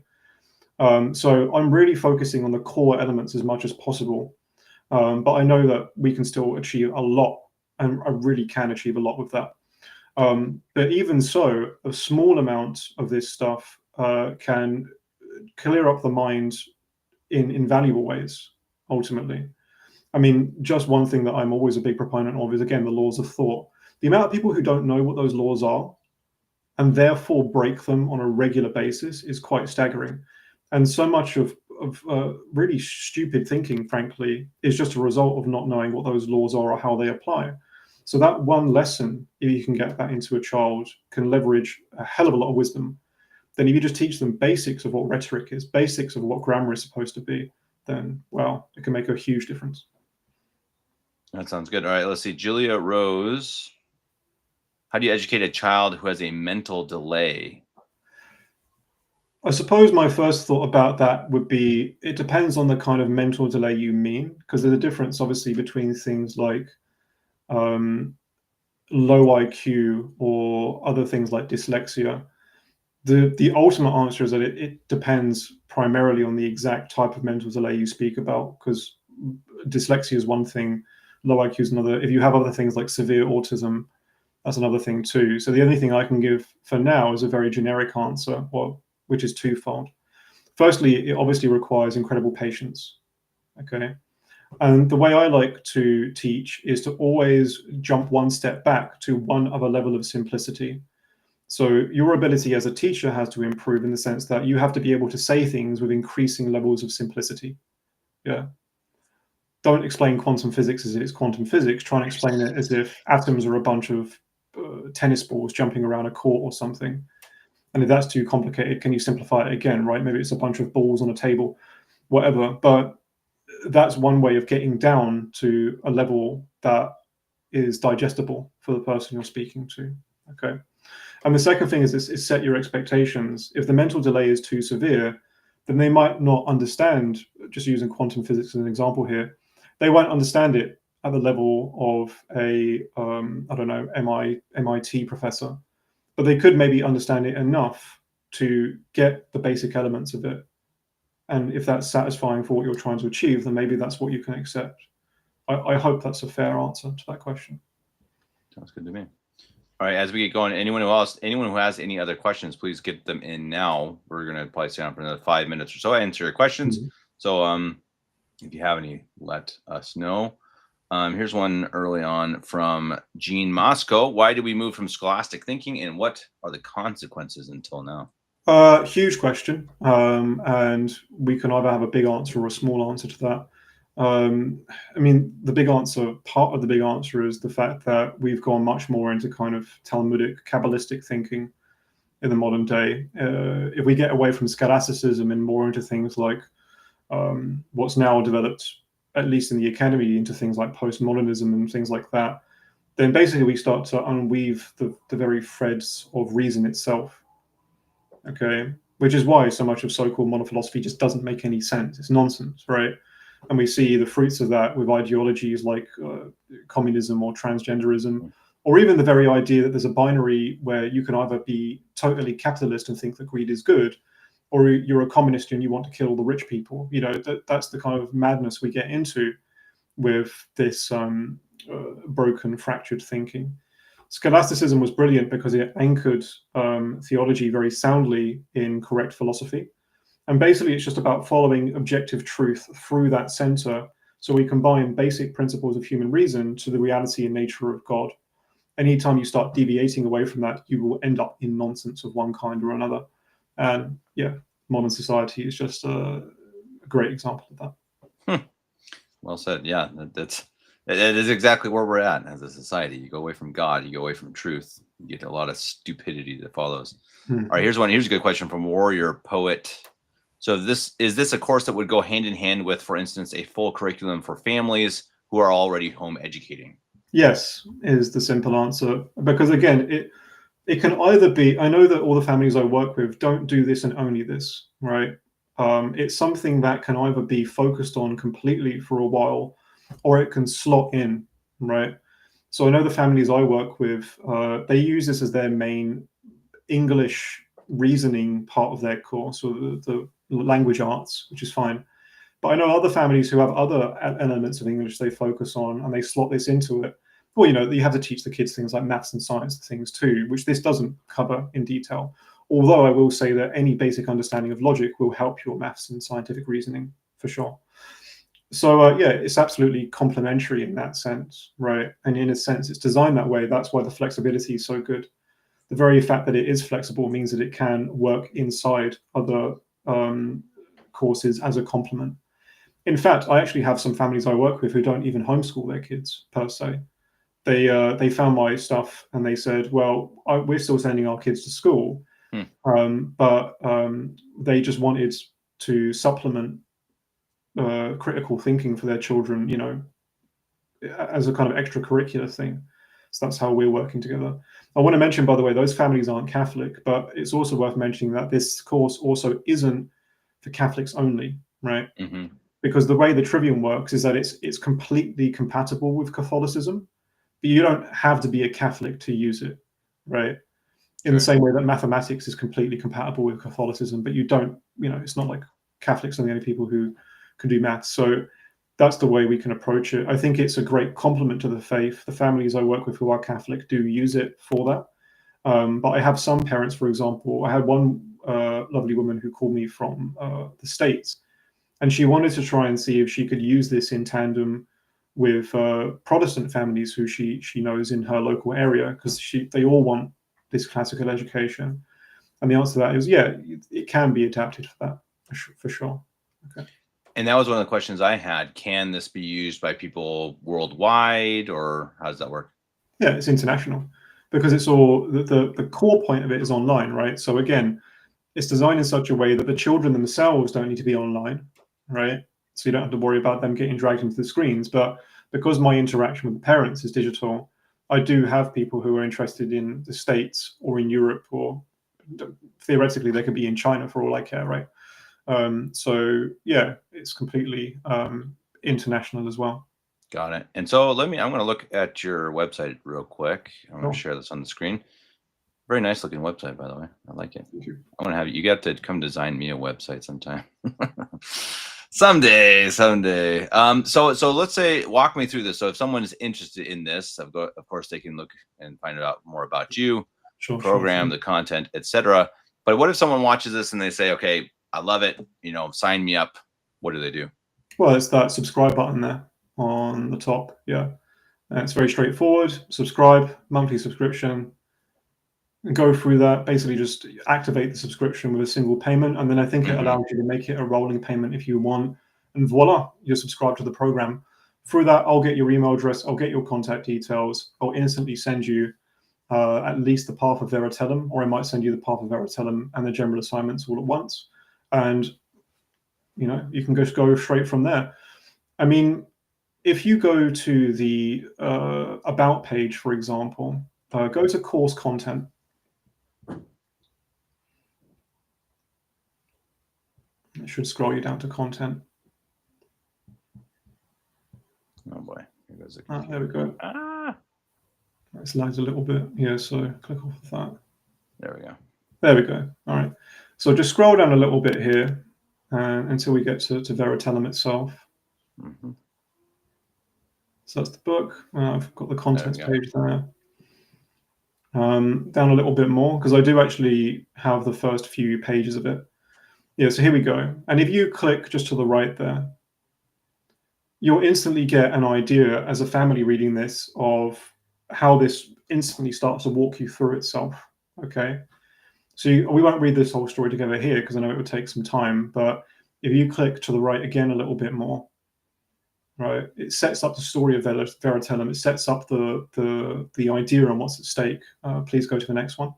So I'm really focusing on the core elements as much as possible. But I know that we can still achieve a lot, and I really can achieve a lot with that. But even so, a small amount of this stuff can clear up the mind in invaluable ways, ultimately. I mean, just one thing that I'm always a big proponent of is, again, the laws of thought. The amount of people who don't know what those laws are and therefore break them on a regular basis is quite staggering. And so much of really stupid thinking, frankly, is just a result of not knowing what those laws are or how they apply. So that one lesson, if you can get that into a child, can leverage a hell of a lot of wisdom. Then if you just teach them basics of what rhetoric is, basics of what grammar is supposed to be, then, well, it can make a huge difference. That sounds good. All right, let's see. Julia Rose. How do you educate a child who has a mental delay? I suppose my first thought about that would be, it depends on the kind of mental delay you mean, because there's a difference, obviously, between things like low IQ or other things like dyslexia. The ultimate answer is that it depends primarily on the exact type of mental delay you speak about, because dyslexia is one thing, low IQ is another. If you have other things like severe autism, that's another thing too. So the only thing I can give for now is a very generic answer, which is twofold. Firstly, it obviously requires incredible patience. Okay. And the way I like to teach is to always jump one step back to one other level of simplicity. So your ability as a teacher has to improve in the sense that you have to be able to say things with increasing levels of simplicity. Yeah. Don't explain quantum physics as it's quantum physics. Try and explain it as if atoms are a bunch of tennis balls jumping around a court or something. And if that's too complicated, can you simplify it again, right? Maybe it's a bunch of balls on a table, whatever. But that's one way of getting down to a level that is digestible for the person you're speaking to. Okay. And the second thing is set your expectations. If the mental delay is too severe, then they might not understand, just using quantum physics as an example here, they won't understand it at the level of a, I don't know, MIT professor. But they could maybe understand it enough to get the basic elements of it. And if that's satisfying for what you're trying to achieve, then maybe that's what you can accept. I hope that's a fair answer to that question. Sounds good to me. All right, as we get going, anyone who has any other questions, please get them in now. We're going to probably stay on for another 5 minutes or so. Answer your questions. So if you have any, let us know. Here's one early on from Gene Moscow. Why did we move from scholastic thinking, and what are the consequences until now? Huge question, and we can either have a big answer or a small answer to that. I mean, the big answer, part of the big answer is the fact that we've gone much more into kind of Talmudic, Kabbalistic thinking in the modern day. If we get away from scholasticism and more into things like what's now developed, at least in the academy, into things like postmodernism and things like that, then basically we start to unweave the very threads of reason itself. Okay, which is why so much of so-called modern philosophy just doesn't make any sense. It's nonsense, right? And we see the fruits of that with ideologies like communism or transgenderism, or even the very idea that there's a binary where you can either be totally capitalist and think that greed is good, or you're a communist and you want to kill the rich people. You know, that's the kind of madness we get into with this broken, fractured thinking. Scholasticism was brilliant because it anchored theology very soundly in correct philosophy. And basically, it's just about following objective truth through that center. So we combine basic principles of human reason to the reality and nature of God. Anytime you start deviating away from that, you will end up in nonsense of one kind or another. And yeah, modern society is just a great example of that. Well said. Yeah, that is exactly where we're at as a society. You go away from God, you go away from truth, you get a lot of stupidity that follows. All right, here's a good question from Warrior Poet. So is this a course that would go hand in hand with, for instance, a full curriculum for families who are already home educating? Yes, is the simple answer. Because again, it can either be, I know that all the families I work with don't do this and only this, right? It's something that can either be focused on completely for a while, or it can slot in, right? So I know the families I work with, they use this as their main English reasoning part of their course, or the language arts, which is fine. But I know other families who have other elements of English they focus on, and they slot this into it. Well, you know, you have to teach the kids things like maths and science things too, which this doesn't cover in detail. Although I will say that any basic understanding of logic will help your maths and scientific reasoning for sure. So yeah, it's absolutely complementary in that sense, right? And in a sense, it's designed that way. That's why the flexibility is so good. The very fact that it is flexible means that it can work inside other courses as a complement. In fact, I actually have some families I work with who don't even homeschool their kids per se. They found my stuff and they said, well, we're still sending our kids to school, but they just wanted to supplement critical thinking for their children, you know, as a kind of extracurricular thing. So that's how we're working together. I want to mention, by the way, those families aren't Catholic, but it's also worth mentioning that this course also isn't for Catholics only, right? Mm-hmm. Because the way the Trivium works is that it's completely compatible with Catholicism, but you don't have to be a Catholic to use it, right? In the same way that mathematics is completely compatible with Catholicism, but you don't, you know, it's not like Catholics are the only people who can do maths. So that's the way we can approach it. I think it's a great complement to the faith. The families I work with who are Catholic do use it for that. But I have some parents, for example, I had one lovely woman who called me from the States, and she wanted to try and see if she could use this in tandem with Protestant families who she knows in her local area, because they all want this classical education. And the answer to that is, yeah, it can be adapted for that, for sure. Okay. And that was one of the questions I had. Can this be used by people worldwide, or how does that work? Yeah, it's international, because it's all the core point of it is online, right? So again, it's designed in such a way that the children themselves don't need to be online, right? So you don't have to worry about them getting dragged into the screens. But because my interaction with the parents is digital, I do have people who are interested in the States or in Europe, or theoretically they could be in China for all I care, right? So yeah, it's completely international as well. Got it. And so I'm going to look at your website real quick. I'm going to share this on the screen. Very nice looking website, by the way. I like it. Thank you. I'm going to have you got to come design me a website sometime. Someday. So let's say, walk me through this. So if someone is interested in this, of course, they can look and find out more about you, program, the content, etc. But what if someone watches this and they say, okay, I love it, you know, sign me up. What do they do? Well, it's that subscribe button there on the top. Yeah. And it's very straightforward. Subscribe, monthly subscription, and go through that. Basically, just activate the subscription with a single payment. And then I think it allows you to make it a rolling payment if you want. And voila, you're subscribed to the program. Through that, I'll get your email address, I'll get your contact details, I'll instantly send you at least the path of Veritellum, or I might send you the path of Veritellum and the general assignments all at once. And you can just go straight from there. I mean, if you go to the About page, for example, go to course content. It should scroll you down to content. Oh boy, here goes the There we go. It slides a little bit. Yeah, so click off of that. There we go. There we go. All right. So just scroll down a little bit here until we get to Veritellum itself. So that's the book. I've got the contents page there. Down a little bit more, because I do actually have the first few pages of it. Yeah, so here we go. And if you click just to the right there, you'll instantly get an idea as a family reading this of how this instantly starts to walk you through itself. Okay. So we won't read this whole story together here because I know it would take some time, but if you click to the right again a little bit more, right, it sets up the story of Veritellum. It sets up the idea on what's at stake. Please go to the next one.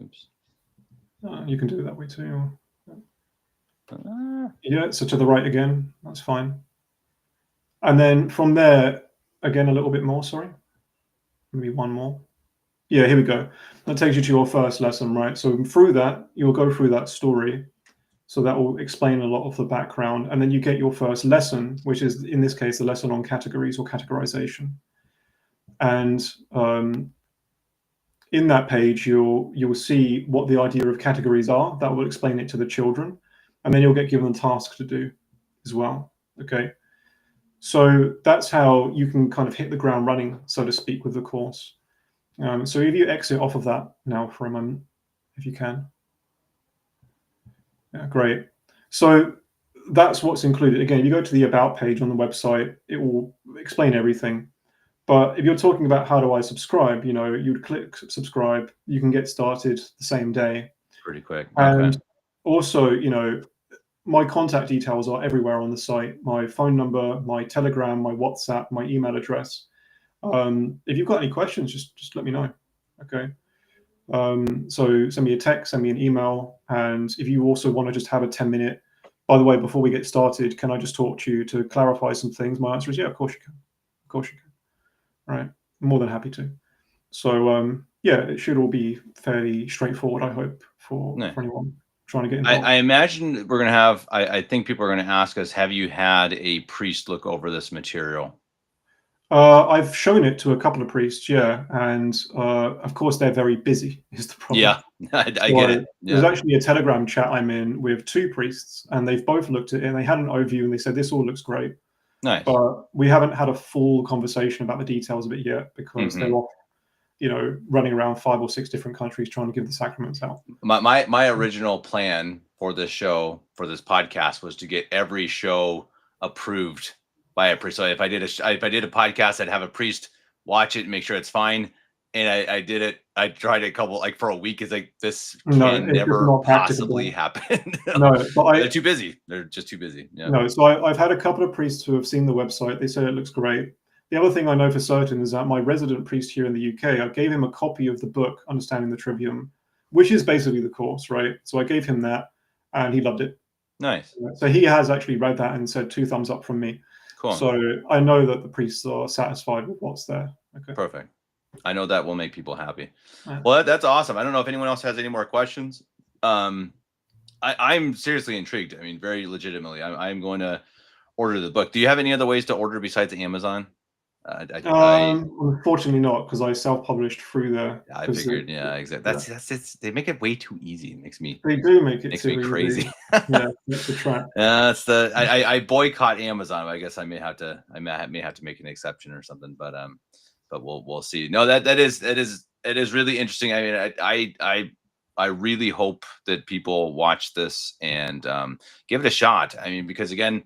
Oops. You can do it that way too. Yeah, so to the right again, that's fine. And then from there, again, a little bit more, sorry. Maybe one more. Yeah, here we go. That takes you to your first lesson, right? So through that, you'll go through that story. So that will explain a lot of the background. And then you get your first lesson, which is, in this case, the lesson on categories or categorization. And in that page, you'll see what the idea of categories are. That will explain it to the children. And then you'll get given a task to do as well. Okay. So that's how you can kind of hit the ground running, so to speak, with the course. So if you exit off of that now for a moment, if you can. Yeah, great. So that's what's included. Again, you go to the About page on the website, it will explain everything. But if you're talking about how do I subscribe, you'd click subscribe, you can get started the same day. Pretty quick. And also, my contact details are everywhere on the site. My phone number, my Telegram, my WhatsApp, my email address. If you've got any questions, just let me know. Okay. So send me a text, send me an email. And if you also want to just have a 10-minute, by the way, before we get started, can I just talk to you to clarify some things? My answer is, yeah, of course you can. Of course you can. All right. I'm more than happy to. So, yeah, it should all be fairly straightforward, I hope, for anyone trying to get involved. I imagine we're going to have, I think people are going to ask us, have you had a priest look over this material? I've shown it to a couple of priests, yeah, and of course they're very busy. Is the problem? Yeah, I get it. Yeah. There's actually a Telegram chat I'm in with 2 priests, and they've both looked at it and they had an overview and they said this all looks great. Nice. But we haven't had a full conversation about the details of it yet because they're off, running around 5 or 6 different countries trying to give the sacraments out. My original plan for this show, for this podcast, was to get every show approved by a priest. So if I did a podcast, I'd have a priest watch it and make sure it's fine. And I did it. I tried a couple, like for a week. It's like, this can never possibly happen. No, but they're too busy. They're just too busy. Yeah. No, so I've had a couple of priests who have seen the website. They said it looks great. The other thing I know for certain is that my resident priest here in the UK, I gave him a copy of the book, Understanding the Trivium, which is basically the course, right? So I gave him that and he loved it. Nice. So he has actually read that and said 2 thumbs up from me. Cool. So I know that the priests are satisfied with what's there. Okay. Perfect. I know that will make people happy. Well, that's awesome. I don't know if anyone else has any more questions. I'm seriously intrigued. I mean, very legitimately. I'm going to order the book. Do you have any other ways to order besides Amazon? Unfortunately not, because I self-published through there. I figured, yeah, exactly. That's it. They make it way too easy. It makes me. They do make it makes too me crazy. Yeah, that's the trap. That's the. I boycott Amazon. I guess I may have to. I may have to make an exception or something. But we'll see. No, it is really interesting. I mean, I really hope that people watch this and give it a shot. I mean, because again,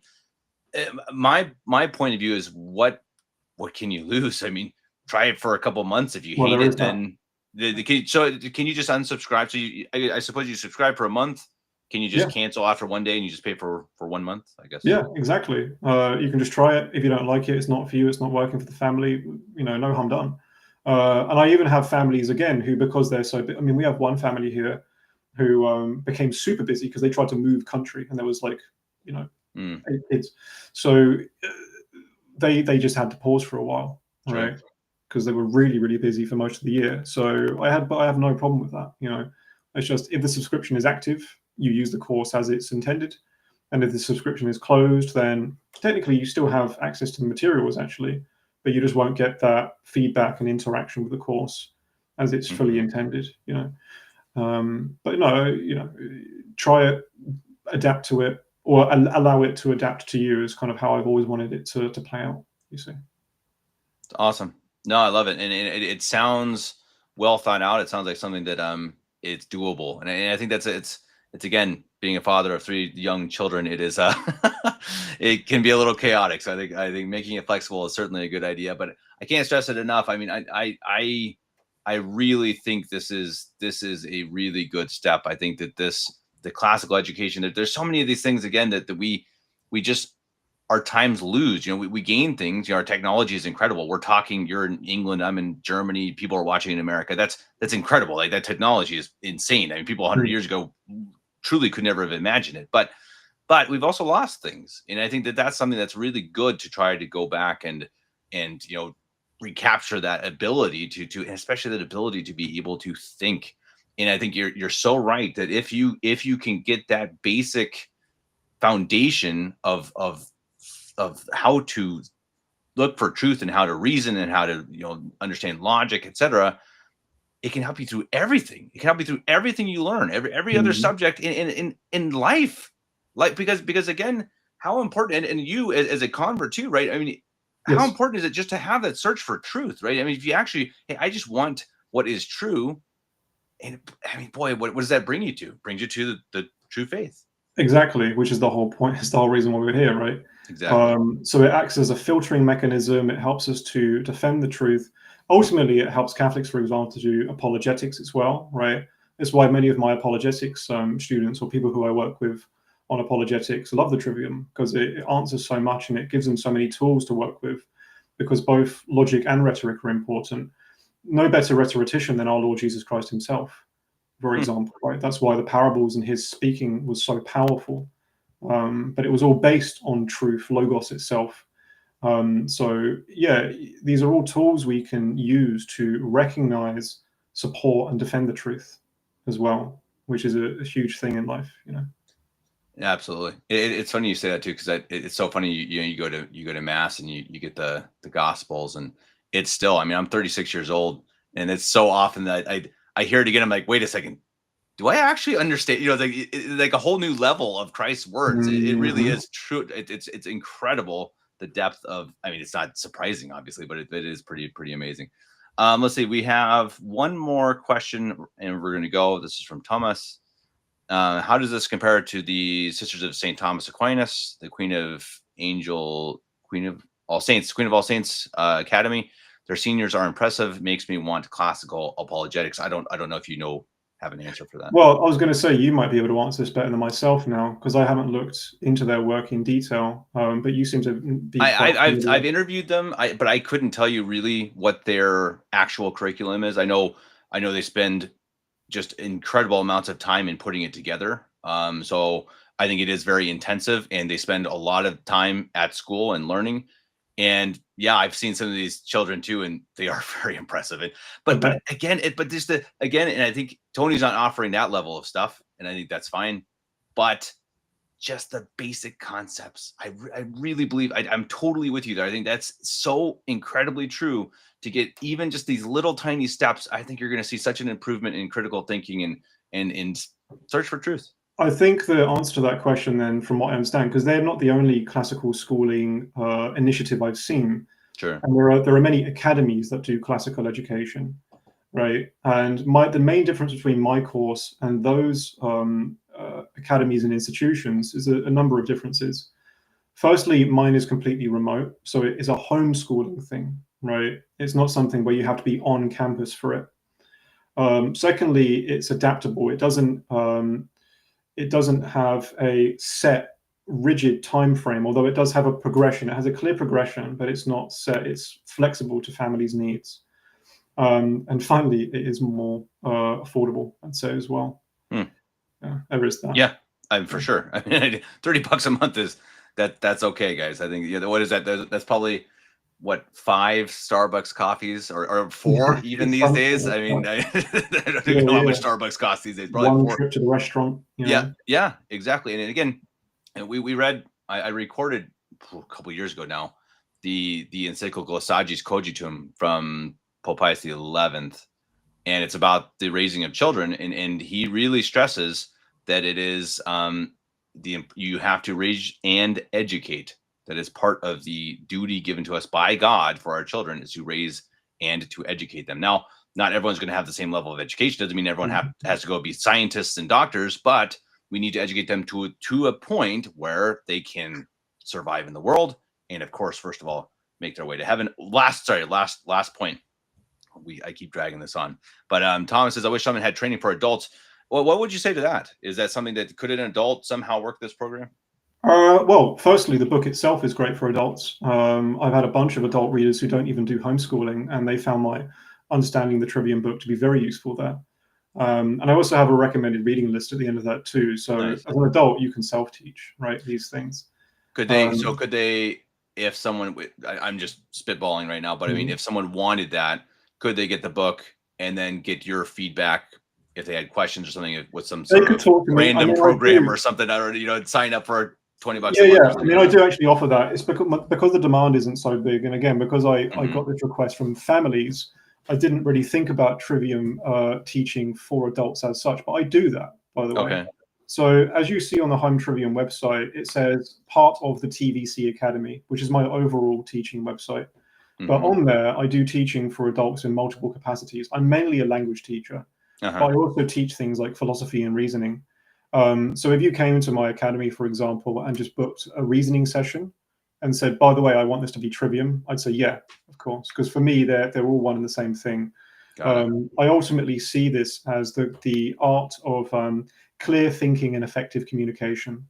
my point of view is what can you lose? I mean, try it for a couple months. If you Well, hate there is it, that. then can you just unsubscribe? So I suppose you subscribe for a month. Can you just Yeah. cancel after one day and you just pay for 1 month? I guess. Yeah, exactly. You can just try it. If you don't like it, it's not for you. It's not working for the family. No harm done. And I even have families again who, because they're so, I mean, we have one family here who became super busy because they tried to move country, and there was like, Mm, 8 kids. So they just had to pause for a while, sure. right? Because they were really, really busy for most of the year. So I have no problem with that. It's just, if the subscription is active, you use the course as it's intended. And if the subscription is closed, then technically you still have access to the materials actually, but you just won't get that feedback and interaction with the course as it's fully intended. But no, try it, adapt to it, or allow it to adapt to you is kind of how I've always wanted it to play out. You see. Awesome. No, I love it, and it sounds well thought out. It sounds like something that it's doable, and I think it's again, being a father of 3 young children. It is it can be a little chaotic. So I think making it flexible is certainly a good idea. But I can't stress it enough. I mean, I really think this is a really good step. I think that the classical education, that there's so many of these things again that we just our times lose. We gain things. Our technology is incredible. We're talking, you're in England, I'm in Germany, people are watching in America. That's incredible. Like, that technology is insane. I mean, people 100 years ago truly could never have imagined it. But we've also lost things, and I think that that's something that's really good to try to go back and recapture that ability to and especially that ability to be able to think. And I think you're so right that if you can get that basic foundation of how to look for truth and how to reason and how to understand logic, etc., it can help you through everything. It can help you through everything you learn, every other Mhm. subject in life. Like, because again, how important, and you as a convert too, right? I mean, how Yes. important is it just to have that search for truth, right? I mean, if you actually, hey, I just want what is true, and I mean, boy, what does that bring you to? Brings you to the true faith. Exactly, which is the whole point. It's the whole reason why we're here, right? Exactly. So it acts as a filtering mechanism. It helps us to defend the truth. Ultimately, it helps Catholics, for example, to do apologetics as well, right? That's why many of my apologetics students or people who I work with on apologetics love the Trivium, because it answers so much and it gives them so many tools to work with, because both logic and rhetoric are important. No better rhetorician than our Lord Jesus Christ himself, for Hmm. example, right? That's why the parables and his speaking was so powerful. But it was all based on truth, logos itself. So yeah, these are all tools we can use to recognize, support, and defend the truth as well, which is a huge thing in life. Yeah, absolutely. It's funny you say that too, because it's so funny. You go to mass and you get the gospels, and it's still. I mean, I'm 36 years old, and it's so often that I hear it again. I'm like, wait a second, do I actually understand? Like a whole new level of Christ's words. It really Mhm. is true. It's incredible, the depth of. I mean, it's not surprising, obviously, but it is pretty amazing. Let's see. We have one more question, and we're going to go. This is from Thomas. How does this compare to the Sisters of Saint Thomas Aquinas, the Queen of All Saints Academy? Their seniors are impressive. Makes me want classical apologetics. I don't know if have an answer for that. Well, I was going to say you might be able to answer this better than myself now, because I haven't looked into their work in detail. But you seem to be I, quite I I've familiar. I've interviewed them, but I couldn't tell you really what their actual curriculum is. I know they spend just incredible amounts of time in putting it together. So I think it is very intensive, and they spend a lot of time at school and learning. And yeah, I've seen some of these children too, and they are very impressive. And I but bet. again, but just again, and I think Tony's not offering that level of stuff, and I think that's fine. But just the basic concepts, I really believe I'm totally with you there. I think that's so incredibly true. To get even just these little tiny steps, I think you're going to see such an improvement in critical thinking and in search for truth. I think the answer to that question, then, from what I understand, because they're not the only classical schooling initiative I've seen, Sure. and there are many academies that do classical education. right? And the main difference between my course and those academies and institutions is a number of differences. Firstly, mine is completely remote, so it is a homeschooling thing, right? It's not something where you have to be on campus for it. Secondly, it's adaptable. It doesn't have a set rigid time frame, although it does have a progression. It has a clear progression, but it's not set. It's flexible to families' needs. And finally, it is more affordable, I'd say, as well. Yeah, there is that. Yeah, for sure. I mean, $30 a month is that's okay, guys. I think, what is that? That's probably what, 5 Starbucks coffees or 4 even these days. I mean, I don't even know how much Starbucks costs these days. Probably one 4. trip to the restaurant. Yeah, exactly. And again, we read. I recorded a couple of years ago now the encyclical Sagis Cogitum from Pope Pius XI, and it's about the raising of children, and he really stresses that it is you have to raise and educate. That is part of the duty given to us by God for our children, is to raise and to educate them. Now, not everyone's going to have the same level of education. Doesn't mean everyone has to go be scientists and doctors, but we need to educate them to a point where they can survive in the world, and of course, first of all, make their way to heaven. Last point. I keep dragging this on, but Thomas says, I wish someone had training for adults. Well, what would you say to that? Is that something that could an adult somehow work this program? Well, firstly, the book itself is great for adults. I've had a bunch of adult readers who don't even do homeschooling, and they found my Understanding the Trivium book to be very useful there. And I also have a recommended reading list at the end of that too. So nice. As an adult, you can self-teach, right, these things. Could they, if someone, I'm just spitballing right now, but I mean, if someone wanted that, could they get the book and then get your feedback if they had questions or something with some sort of random program or something, or sign up for $20? Yeah. I mean, I do actually offer that. It's because the demand isn't so big, and again, because I got this request from families, I didn't really think about Trivium teaching for adults as such, but I do that, by the way. Okay. So as you see on the Home Trivium website, it says part of the TVC Academy, which is my overall teaching website. But on there, I do teaching for adults in multiple capacities. I'm mainly a language teacher, but I also teach things like philosophy and reasoning. So if you came to my academy, for example, and just booked a reasoning session and said, by the way, I want this to be Trivium, I'd say, yeah, of course. Because for me, they're all one and the same thing. I ultimately see this as the art of clear thinking and effective communication,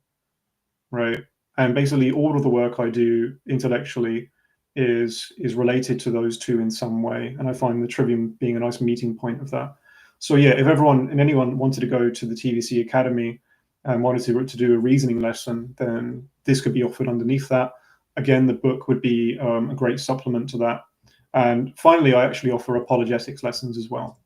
right? And basically all of the work I do intellectually is related to those two in some way. And I find the Trivium being a nice meeting point of that. So yeah, if anyone wanted to go to the TVC Academy and wanted to do a reasoning lesson, then this could be offered underneath that. Again, the book would be a great supplement to that. And finally, I actually offer apologetics lessons as well.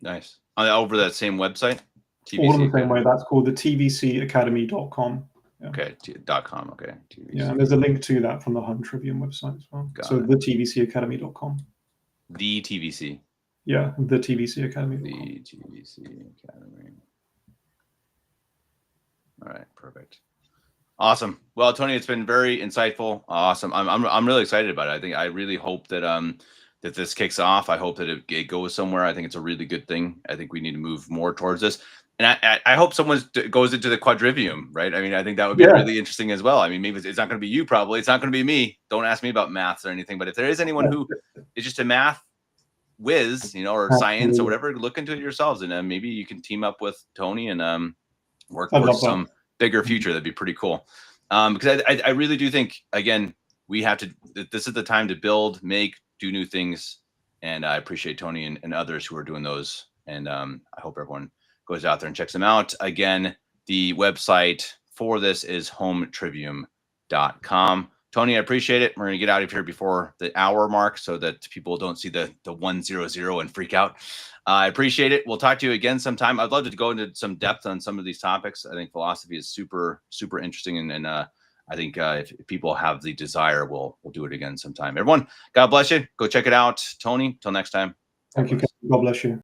Nice. Over that same website? TVC all in the same way. That's called the tvcacademy.com. Yeah. Okay, .com. Okay. TVC. Yeah, and there's a link to that from the Home Trivium website as well. So the tvcacademy.com. The TVC. Yeah, the TVC Academy. The TVC Academy. All right, perfect. Awesome. Well, Tony, it's been very insightful. Awesome. I'm really excited about it. I really hope that that this kicks off. I hope that it goes somewhere. I think it's a really good thing. I think we need to move more towards this. And I hope someone goes into the quadrivium, right? I mean, I think that would be really interesting as well. I mean, maybe it's not going to be you, probably. It's not going to be me. Don't ask me about maths or anything. But if there is anyone who is just a math whiz, or science or whatever, look into it yourselves. And maybe you can team up with Tony and work towards some bigger future. That'd be pretty cool. Because I really do think, again, we have to, this is the time to build, make, do new things. And I appreciate Tony and others who are doing those. And I hope everyone goes out there and checks them out. Again, the website for this is hometrivium.com. Tony, I appreciate it. We're going to get out of here before the hour mark so that people don't see the 100 and freak out. I appreciate it. We'll talk to you again sometime. I'd love to go into some depth on some of these topics. I think philosophy is super, super interesting. And I think if people have the desire, we'll do it again sometime. Everyone, God bless you. Go check it out. Tony, till next time. Thank you. God bless you.